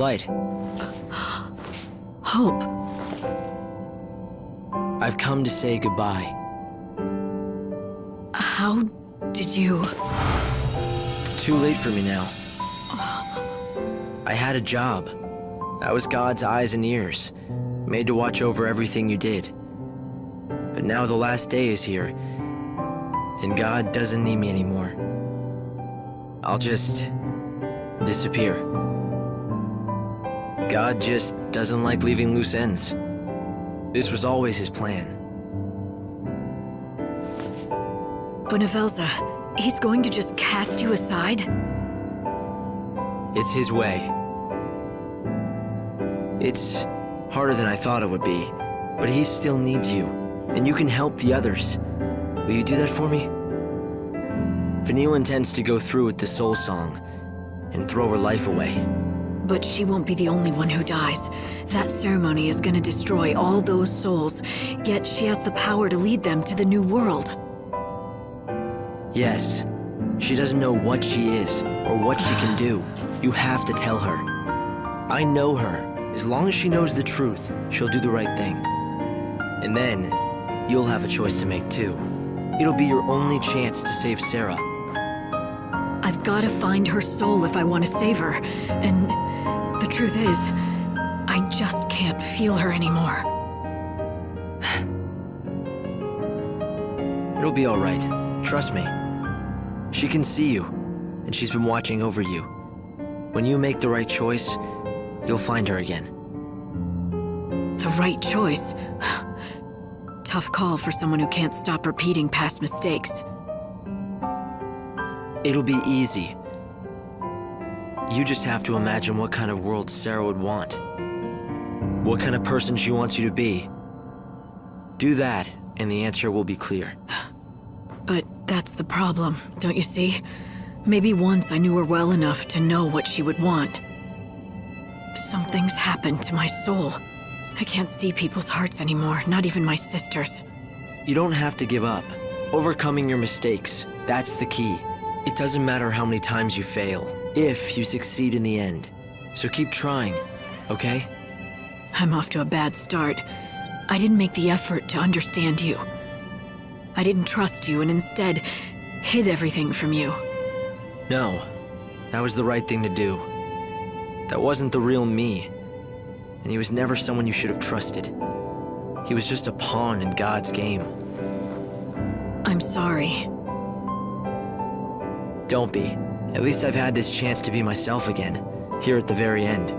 Light. Hope. I've come to say goodbye. How did you... It's too late for me now. I had a job. I was God's eyes and ears, made to watch over everything you did. But now the last day is here, and God doesn't need me anymore. I'll just disappear. God just doesn't like leaving loose ends. This was always his plan. Buenavelza, he's going to just cast you aside? It's his way. It's harder than I thought it would be, but he still needs you, and you can help the others. Will you do that for me? Vanille intends to go through with the soul song and throw her life away. But she won't be the only one who dies. That ceremony is gonna destroy all those souls, yet she has the power to lead them to the new world. Yes. She doesn't know what she is, or what she can do. You have to tell her. I know her. As long as she knows the truth, she'll do the right thing. And then, you'll have a choice to make too. It'll be your only chance to save Sarah. I've gotta find her soul if I want to save her, and the truth is, I just can't feel her anymore. It'll be all right. Trust me. She can see you, and she's been watching over you. When you make the right choice, you'll find her again. The right choice? Tough call for someone who can't stop repeating past mistakes. It'll be easy. You just have to imagine what kind of world Sarah would want. What kind of person she wants you to be. Do that, and the answer will be clear. But that's the problem, don't you see? Maybe once I knew her well enough to know what she would want. Something's happened to my soul. I can't see people's hearts anymore, not even my sister's. You don't have to give up. Overcoming your mistakes, that's the key. It doesn't matter how many times you fail, if you succeed in the end. So keep trying, okay? I'm off to a bad start. I didn't make the effort to understand you. I didn't trust you and instead hid everything from you. No, that was the right thing to do. That wasn't the real me. And he was never someone you should have trusted. He was just a pawn in God's game. I'm sorry. Don't be. At least I've had this chance to be myself again, here at the very end.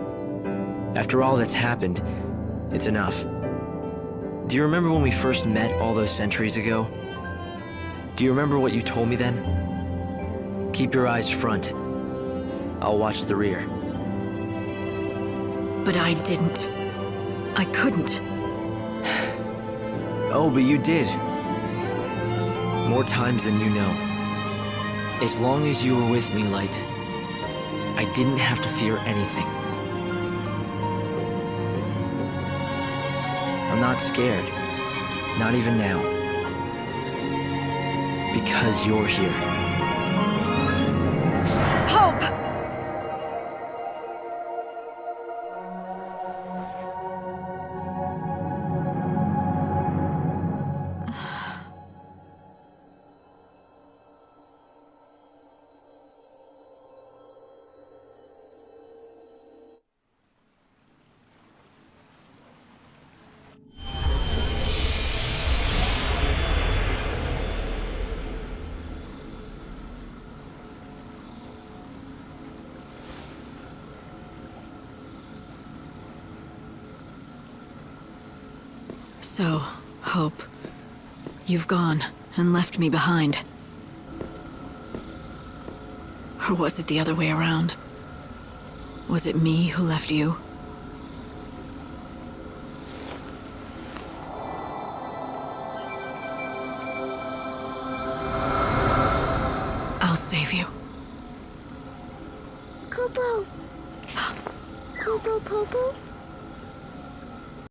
After all that's happened, it's enough. Do you remember when we first met all those centuries ago? Do you remember what you told me then? Keep your eyes front. I'll watch the rear. But I didn't. I couldn't. Oh, but you did. More times than you know. As long as you were with me, Light, I didn't have to fear anything. I'm not scared. Not even now. Because you're here. Hope! So, Hope, you've gone and left me behind. Or was it the other way around? Was it me who left you?